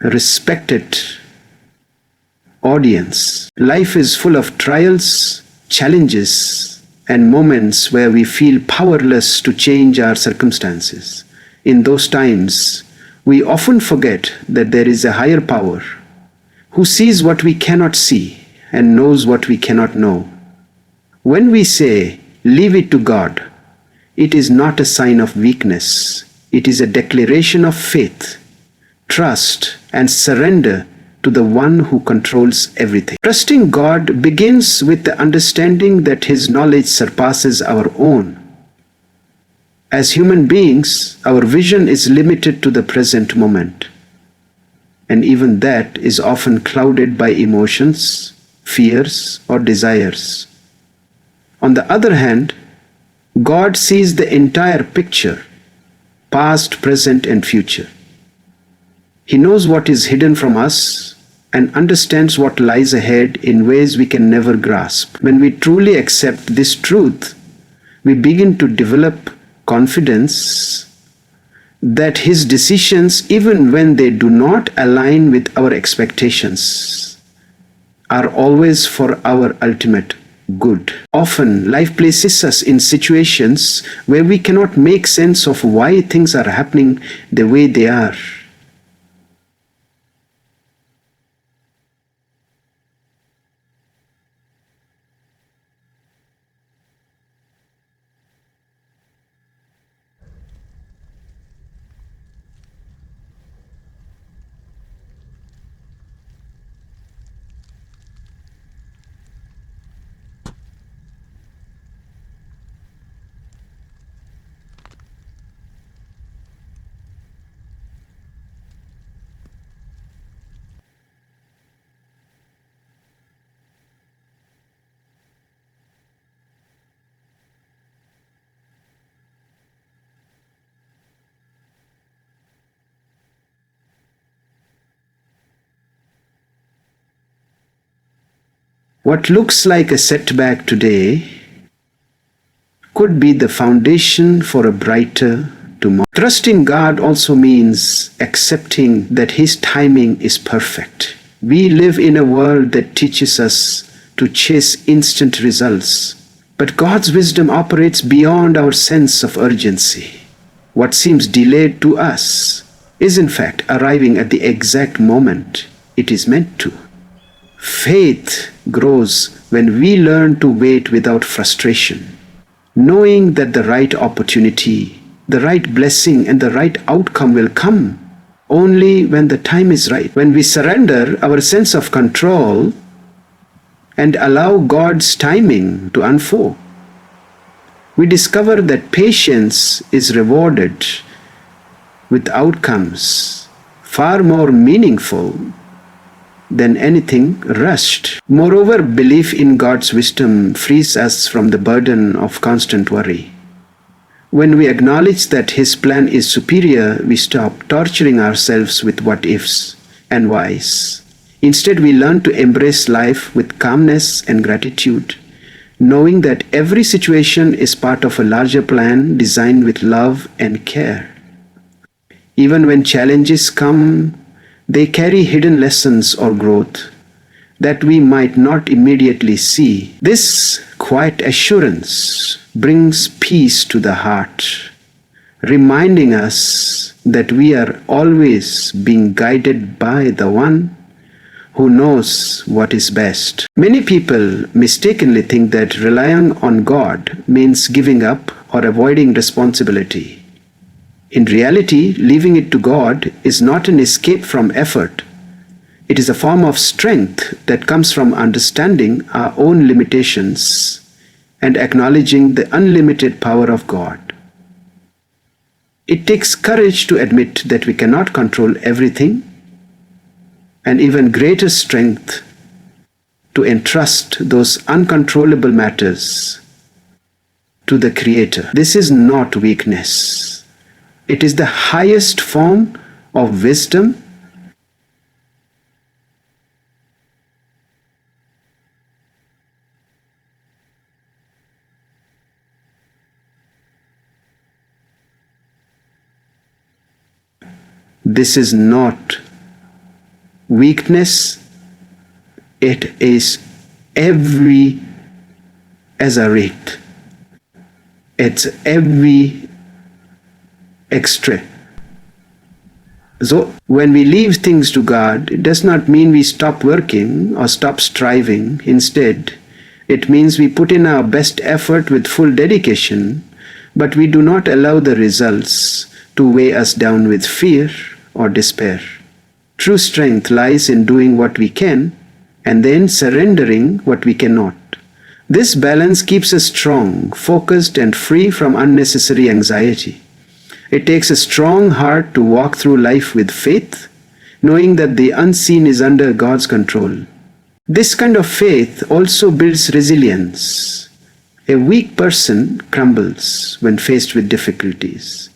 respected audience. Life is full of trials, challenges, and moments where we feel powerless to change our circumstances. In those times, we often forget that there is a higher power who sees what we cannot see and knows what we cannot know. When we say, "Leave it to God," it is not a sign of weakness. It is a declaration of faith, trust, and surrender to the one who controls everything. Trusting God begins with the understanding that His knowledge surpasses our own. As human beings, our vision is limited to the present moment, and even that is often clouded by emotions, fears, or desires. On the other hand, God sees the entire picture, past, present, and future. He knows what is hidden from us and understands what lies ahead in ways we can never grasp. When we truly accept this truth, we begin to develop confidence that His decisions, even when they do not align with our expectations, are always for our ultimate good. Often, life places us in situations where we cannot make sense of why things are happening the way they are. What looks like a setback today could be the foundation for a brighter tomorrow. Trusting God also means accepting that His timing is perfect. We live in a world that teaches us to chase instant results, but God's wisdom operates beyond our sense of urgency. What seems delayed to us is in fact arriving at the exact moment it is meant to. Faith grows when we learn to wait without frustration, knowing that the right opportunity, the right blessing, and the right outcome will come only when the time is right. When we surrender our sense of control and allow God's timing to unfold, we discover that patience is rewarded with outcomes far more meaningful than anything rushed. Moreover, belief in God's wisdom frees us from the burden of constant worry. When we acknowledge that His plan is superior, we stop torturing ourselves with what ifs and whys. Instead, we learn to embrace life with calmness and gratitude, knowing that every situation is part of a larger plan designed with love and care. Even when challenges come, they carry hidden lessons or growth that we might not immediately see. This quiet assurance brings peace to the heart, reminding us that we are always being guided by the One who knows what is best. Many people mistakenly think that relying on God means giving up or avoiding responsibility. In reality, leaving it to God is not an escape from effort. It is a form of strength that comes from understanding our own limitations and acknowledging the unlimited power of God. It takes courage to admit that we cannot control everything, and even greater strength to entrust those uncontrollable matters to the Creator. This is not weakness. It is the highest form of wisdom This is not weakness, it is every exaggerate. It's every extra. So when we leave things to God, it does not mean we stop working or stop striving. Instead, it means we put in our best effort with full dedication, but we do not allow the results to weigh us down with fear or despair. True strength lies in doing what we can and then surrendering what we cannot. This balance keeps us strong, focused, and free from unnecessary anxiety. It takes a strong heart to walk through life with faith, knowing that the unseen is under God's control. This kind of faith also builds resilience. A weak person crumbles when faced with difficulties,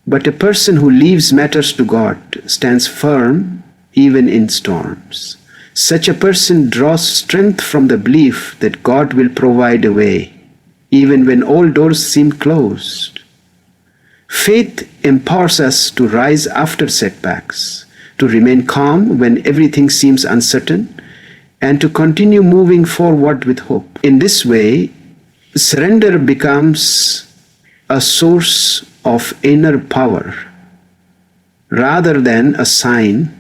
but a person who leaves matters to God stands firm even in storms. Such a person draws strength from the belief that God will provide a way, even when all doors seem closed. Faith empowers us to rise after setbacks, to remain calm when everything seems uncertain, and to continue moving forward with hope. In this way, surrender becomes a source of inner power rather than a sign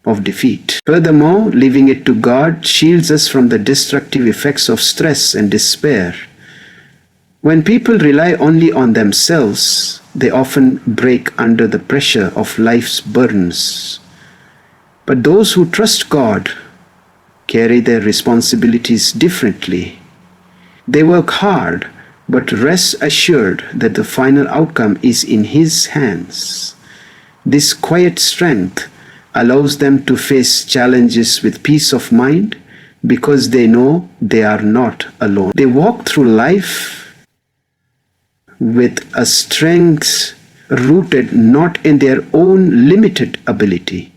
of defeat. Furthermore, leaving it to God shields us from the destructive effects of stress and despair. When people rely only on themselves, they often break under the pressure of life's burdens. But those who trust God carry their responsibilities differently. They work hard, but rest assured that the final outcome is in His hands. This quiet strength allows them to face challenges with peace of mind because they know they are not alone. They walk through life with a strength rooted not in their own limited ability,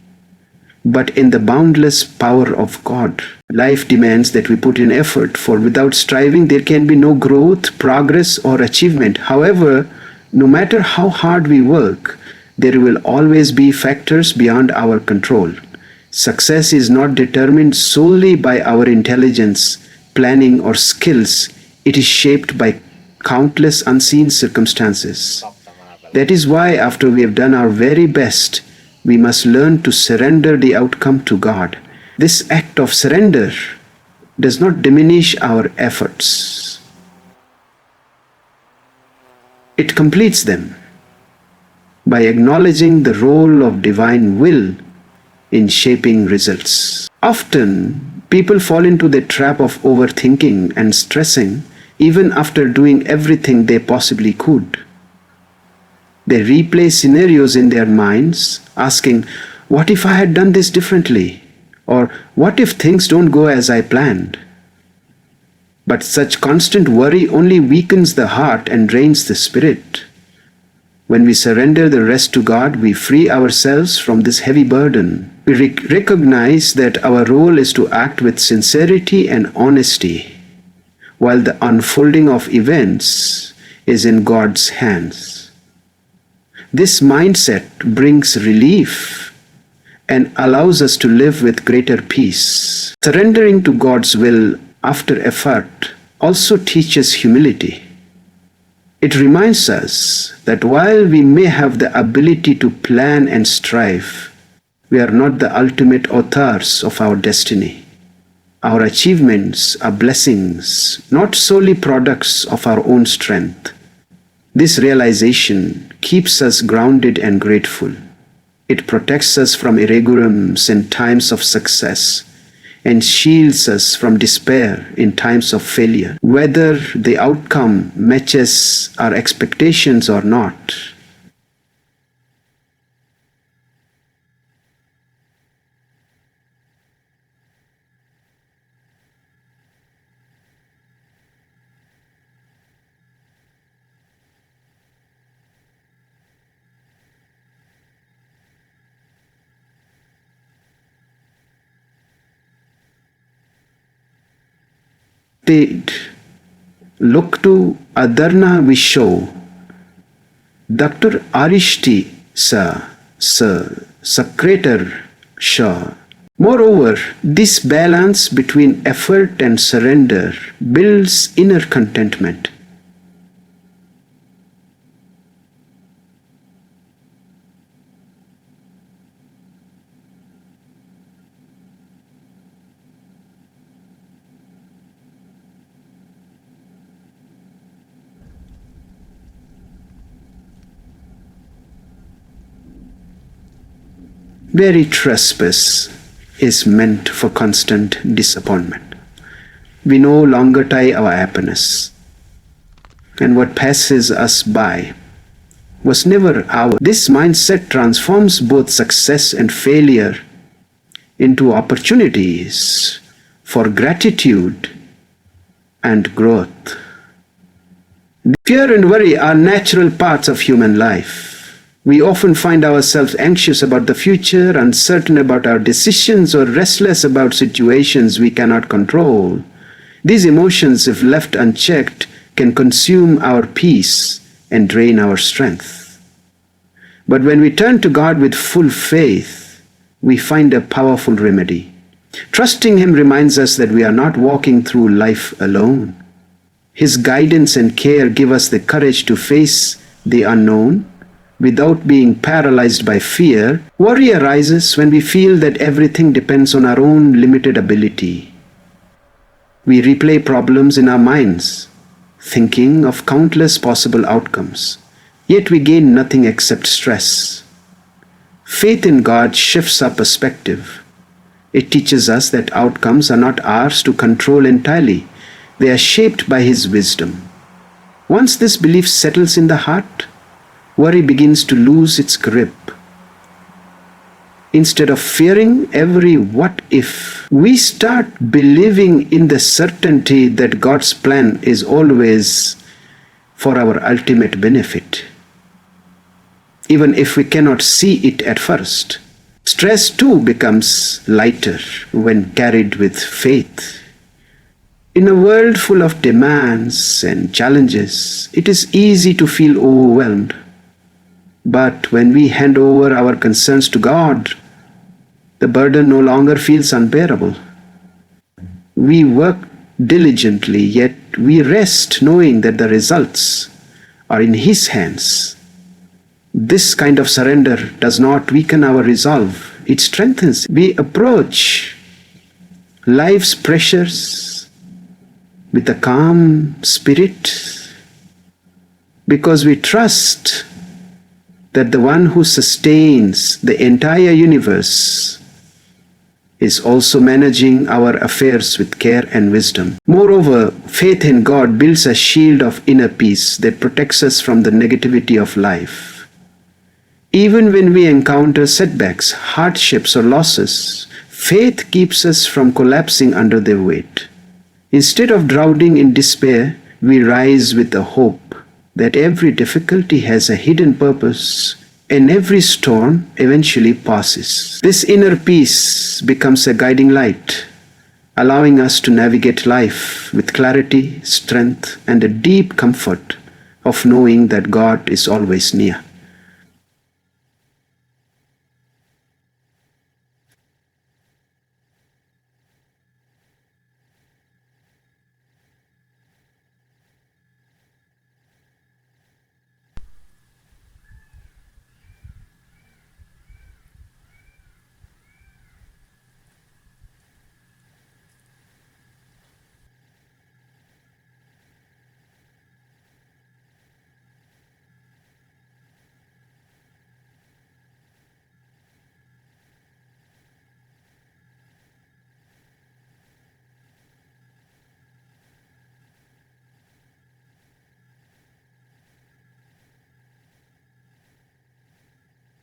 but in the boundless power of God. Life demands that we put in effort, for without striving there can be no growth, progress, or achievement. However, no matter how hard we work, there will always be factors beyond our control. Success is not determined solely by our intelligence, planning, or skills. It is shaped by countless unseen circumstances. That is why, after we have done our very best, we must learn to surrender the outcome to God. This act of surrender does not diminish our efforts. It completes them by acknowledging the role of divine will in shaping results. Often, people fall into the trap of overthinking and stressing even after doing everything they possibly could. They replay scenarios in their minds, asking, "What if I had done this differently?" Or, "What if things don't go as I planned?" But such constant worry only weakens the heart and drains the spirit. When we surrender the rest to God, we free ourselves from this heavy burden. We recognize that our role is to act with sincerity and honesty, while the unfolding of events is in God's hands. This mindset brings relief and allows us to live with greater peace. Surrendering to God's will after effort also teaches humility. It reminds us that while we may have the ability to plan and strive, we are not the ultimate authors of our destiny. Our achievements are blessings, not solely products of our own strength. This realization keeps us grounded and grateful. It protects us from irregularities in times of success and shields us from despair in times of failure. Whether the outcome matches our expectations or not, did look to Adarna Visho, Dr. Arishti Sa, Secretary sure. Moreover, this balance between effort and surrender builds inner contentment. Very trespass is meant for constant disappointment. We no longer tie our happiness, and what passes us by was never ours. This mindset transforms both success and failure into opportunities for gratitude and growth. Fear and worry are natural parts of human life. We often find ourselves anxious about the future, uncertain about our decisions, or restless about situations we cannot control. These emotions, if left unchecked, can consume our peace and drain our strength. But when we turn to God with full faith, we find a powerful remedy. Trusting Him reminds us that we are not walking through life alone. His guidance and care give us the courage to face the unknown without being paralyzed by fear. Worry arises when we feel that everything depends on our own limited ability. We replay problems in our minds, thinking of countless possible outcomes, yet we gain nothing except stress. Faith in God shifts our perspective. It teaches us that outcomes are not ours to control entirely. They are shaped by His wisdom. Once this belief settles in the heart, worry begins to lose its grip. Instead of fearing every what if, we start believing in the certainty that God's plan is always for our ultimate benefit, even if we cannot see it at first. Stress too becomes lighter when carried with faith. In a world full of demands and challenges, it is easy to feel overwhelmed. But when we hand over our concerns to God, the burden no longer feels unbearable. We work diligently, yet we rest knowing that the results are in His hands. This kind of surrender does not weaken our resolve, it strengthens. We approach life's pressures with a calm spirit because we trust that the one who sustains the entire universe is also managing our affairs with care and wisdom. Moreover, faith in God builds a shield of inner peace that protects us from the negativity of life. Even when we encounter setbacks, hardships, or losses, faith keeps us from collapsing under their weight. Instead of drowning in despair, we rise with the hope that every difficulty has a hidden purpose and every storm eventually passes. This inner peace becomes a guiding light, allowing us to navigate life with clarity, strength, and a deep comfort of knowing that God is always near.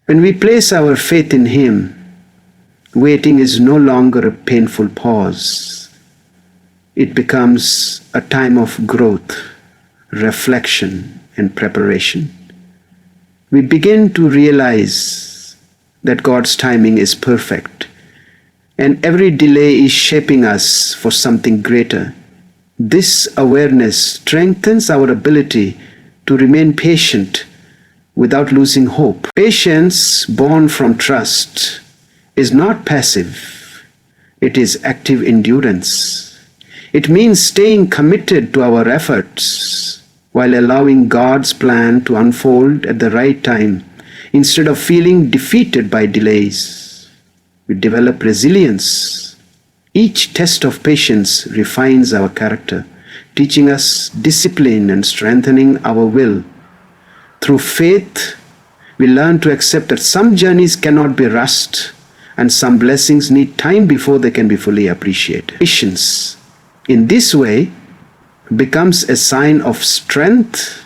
When we place our faith in Him, waiting is no longer a painful pause. It becomes a time of growth, reflection, and preparation. We begin to realize that God's timing is perfect, and every delay is shaping us for something greater. This awareness strengthens our ability to remain patient without losing hope. Patience born from trust is not passive, it is active endurance. It means staying committed to our efforts while allowing God's plan to unfold at the right time instead of feeling defeated by delays. We develop resilience. Each test of patience refines our character, teaching us discipline and strengthening our will. Through faith, we learn to accept that some journeys cannot be rushed and some blessings need time before they can be fully appreciated. Patience, in this way, becomes a sign of strength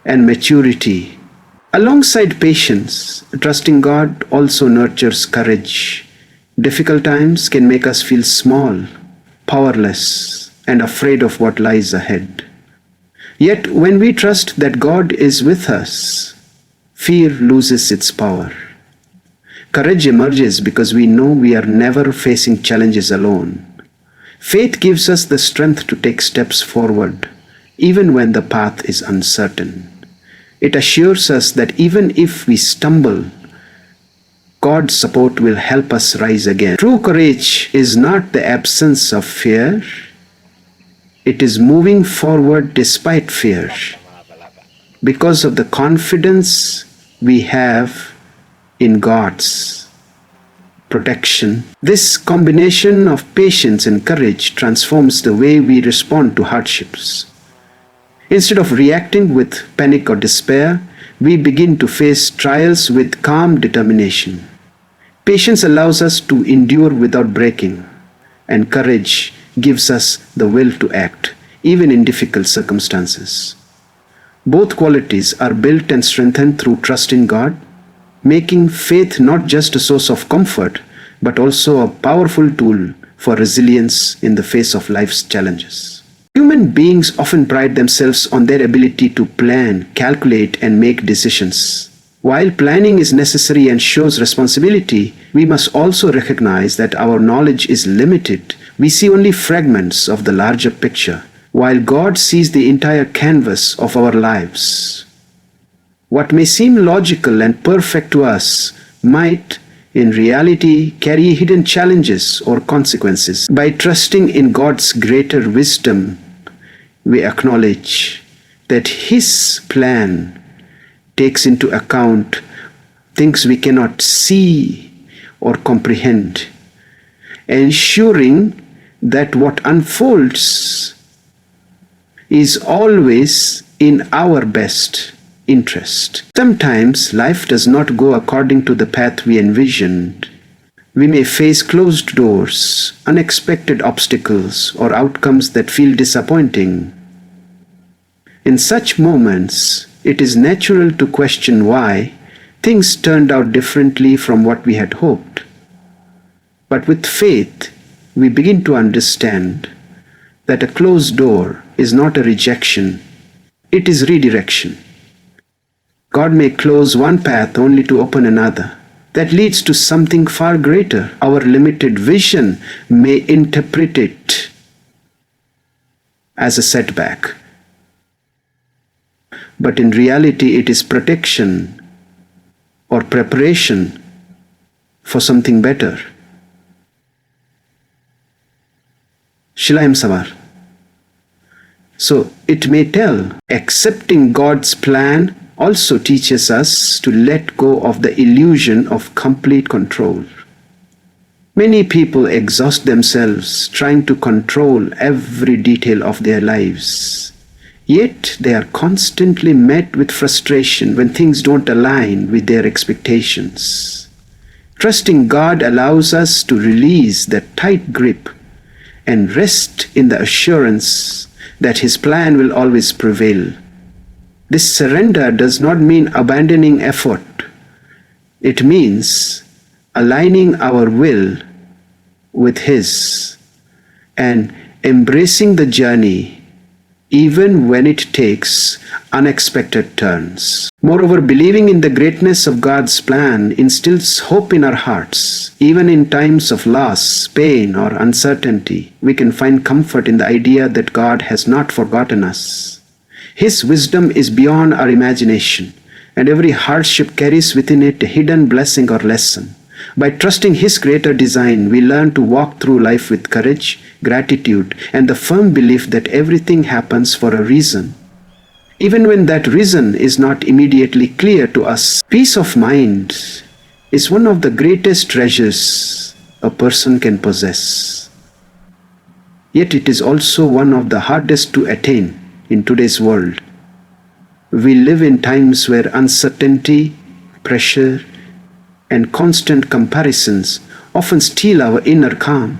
and maturity. Alongside patience, trusting God also nurtures courage. Difficult times can make us feel small, powerless, and afraid of what lies ahead. Yet when we trust that God is with us, fear loses its power. Courage emerges because we know we are never facing challenges alone. Faith gives us the strength to take steps forward, even when the path is uncertain. It assures us that even if we stumble, God's support will help us rise again. True courage is not the absence of fear. It is moving forward despite fear, because of the confidence we have in God's protection. This combination of patience and courage transforms the way we respond to hardships. Instead of reacting with panic or despair, we begin to face trials with calm determination. Patience allows us to endure without breaking, and courage gives us the will to act, even in difficult circumstances. Both qualities are built and strengthened through trust in God, making faith not just a source of comfort, but also a powerful tool for resilience in the face of life's challenges. Human beings often pride themselves on their ability to plan, calculate, and make decisions. While planning is necessary and shows responsibility, we must also recognize that our knowledge is limited. We see only fragments of the larger picture, while God sees the entire canvas of our lives. What may seem logical and perfect to us might, in reality, carry hidden challenges or consequences. By trusting in God's greater wisdom, we acknowledge that His plan takes into account things we cannot see or comprehend, ensuring that what unfolds is always in our best interest. Sometimes life does not go according to the path we envisioned. We may face closed doors, unexpected obstacles, or outcomes that feel disappointing. In such moments, it is natural to question why things turned out differently from what we had hoped. But with faith, we begin to understand that a closed door is not a rejection, it is redirection. God may close one path only to open another that leads to something far greater. Our limited vision may interpret it as a setback, but in reality it is protection or preparation for something better. Shilayam Savar. So it may tell, accepting God's plan also teaches us to let go of the illusion of complete control. Many people exhaust themselves trying to control every detail of their lives. Yet they are constantly met with frustration when things don't align with their expectations. Trusting God allows us to release that tight grip and rest in the assurance that His plan will always prevail. This surrender does not mean abandoning effort. It means aligning our will with His and embracing the journey even when it takes unexpected turns. Moreover, believing in the greatness of God's plan instills hope in our hearts. Even in times of loss, pain, or uncertainty, we can find comfort in the idea that God has not forgotten us. His wisdom is beyond our imagination, and every hardship carries within it a hidden blessing or lesson. By trusting His greater design, we learn to walk through life with courage, gratitude, and the firm belief that everything happens for a reason. Even when that reason is not immediately clear to us, peace of mind is one of the greatest treasures a person can possess. Yet it is also one of the hardest to attain in today's world. We live in times where uncertainty, pressure, and constant comparisons often steal our inner calm.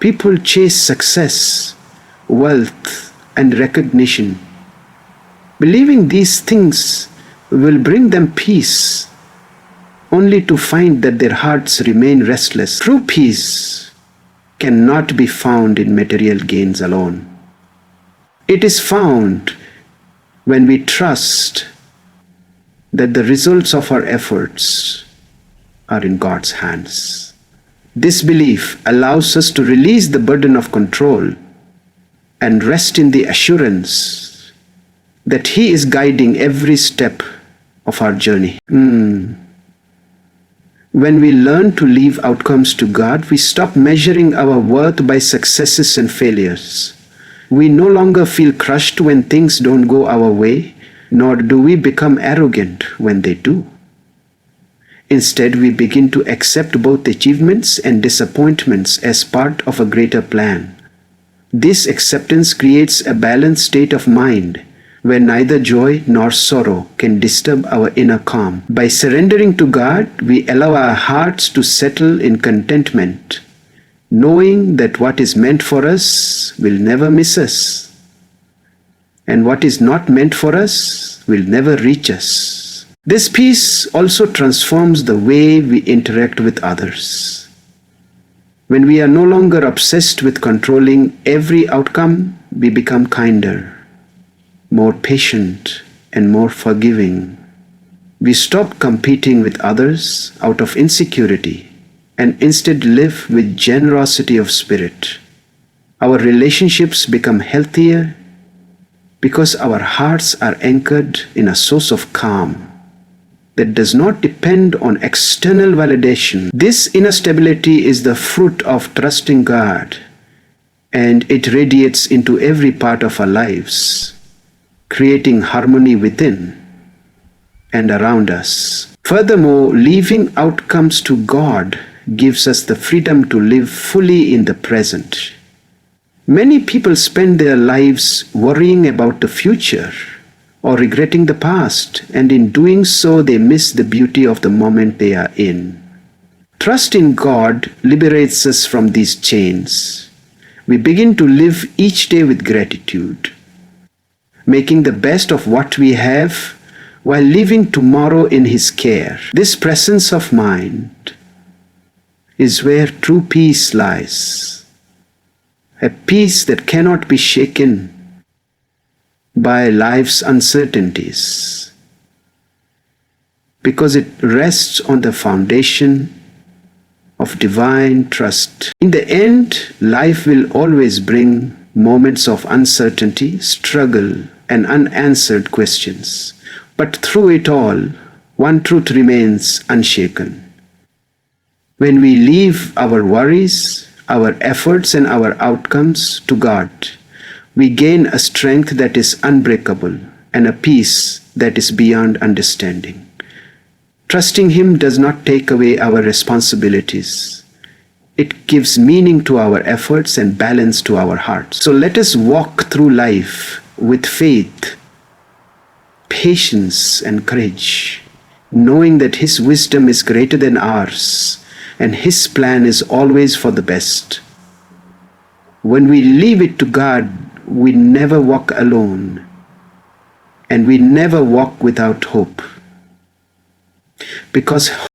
People chase success, wealth, and recognition, believing these things will bring them peace, only to find that their hearts remain restless. True peace cannot be found in material gains alone. It is found when we trust that the results of our efforts are in God's hands. This belief allows us to release the burden of control and rest in the assurance that He is guiding every step of our journey. When we learn to leave outcomes to God, we stop measuring our worth by successes and failures. We no longer feel crushed when things don't go our way, nor do we become arrogant when they do. Instead, we begin to accept both achievements and disappointments as part of a greater plan. This acceptance creates a balanced state of mind where neither joy nor sorrow can disturb our inner calm. By surrendering to God, we allow our hearts to settle in contentment, knowing that what is meant for us will never miss us, and what is not meant for us will never reach us. This peace also transforms the way we interact with others. When we are no longer obsessed with controlling every outcome, we become kinder, more patient, and more forgiving. We stop competing with others out of insecurity and instead live with generosity of spirit. Our relationships become healthier because our hearts are anchored in a source of calm that does not depend on external validation. This inner stability is the fruit of trusting God, and it radiates into every part of our lives, creating harmony within and around us. Furthermore, leaving outcomes to God gives us the freedom to live fully in the present. Many people spend their lives worrying about the future or regretting the past, and in doing so, they miss the beauty of the moment they are in. Trust in God liberates us from these chains. We begin to live each day with gratitude, making the best of what we have while leaving tomorrow in His care. This presence of mind is where true peace lies, a peace that cannot be shaken by life's uncertainties, because it rests on the foundation of divine trust. In the end, life will always bring moments of uncertainty, struggle, and unanswered questions. But through it all, one truth remains unshaken. When we leave our worries, our efforts, and our outcomes to God, we gain a strength that is unbreakable and a peace that is beyond understanding. Trusting Him does not take away our responsibilities. It gives meaning to our efforts and balance to our hearts. So let us walk through life with faith, patience, and courage, knowing that His wisdom is greater than ours and His plan is always for the best. When we leave it to God, we never walk alone, and we never walk without hope, because